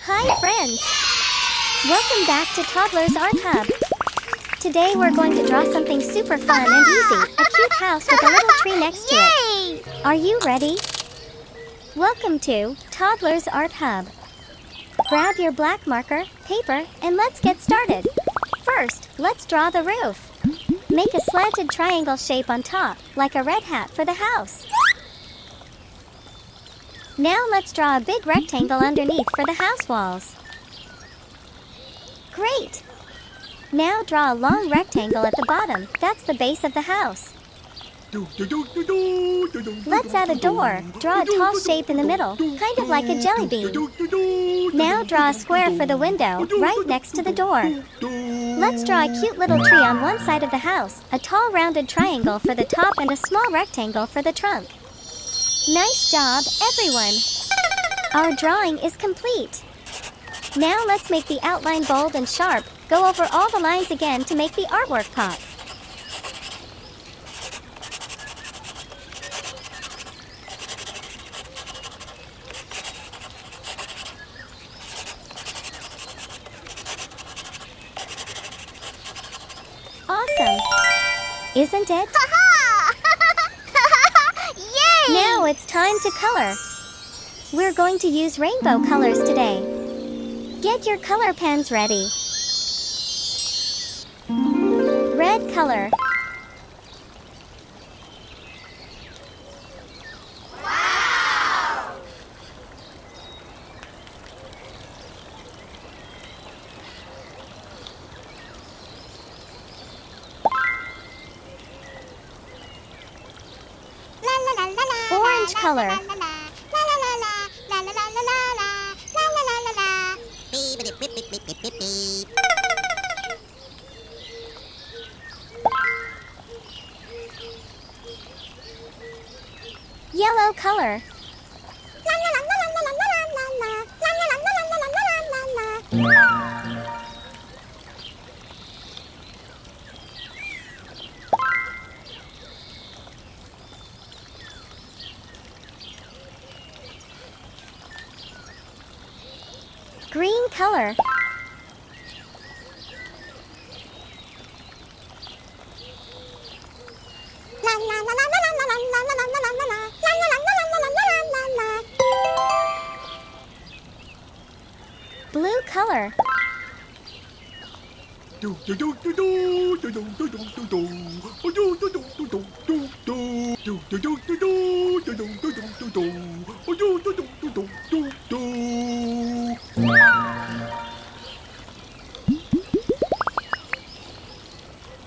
Hi friends! Welcome back to Toddlers Art Hub. Today we're going to draw something super fun and easy, a cute house with a little tree next to it. Are you ready? Welcome to Toddlers Art Hub. Grab your black marker, paper, and let's get started. First, let's draw the roof. Make a slanted triangle shape on top, like a red hat for the house. Now let's draw a big rectangle underneath for the house walls. Great! Now draw a long rectangle at the bottom. That's the base of the house. Let's add a door. Draw a tall shape in the middle, kind of like a jelly bean. Now draw a square for the window, right next to the door. Let's draw a cute little tree on one side of the house, a tall rounded triangle for the top and a small rectangle for the trunk. Nice job, everyone! Our drawing is complete. Now let's make the outline bold and sharp. Go over all the lines again to make the artwork pop. Awesome! Isn't it? Yay! Now it's time to color. We're going to use rainbow colors today. Get your color pens ready. Red color. Wow! Orange color. Yellow color. Green color. Blue color.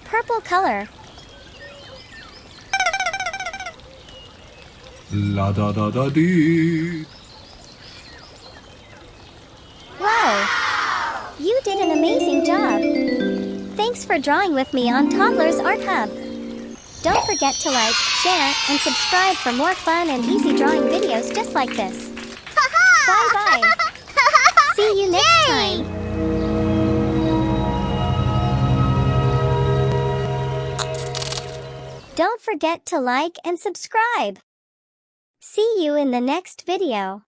Purple color. La da da da dee. Wow! You did an amazing job! Thanks for drawing with me on Toddlers Art Hub. Don't forget to like, share, and subscribe for more fun and easy drawing videos just like this. Bye-bye! See you next time! Don't forget to like and subscribe. See you in the next video.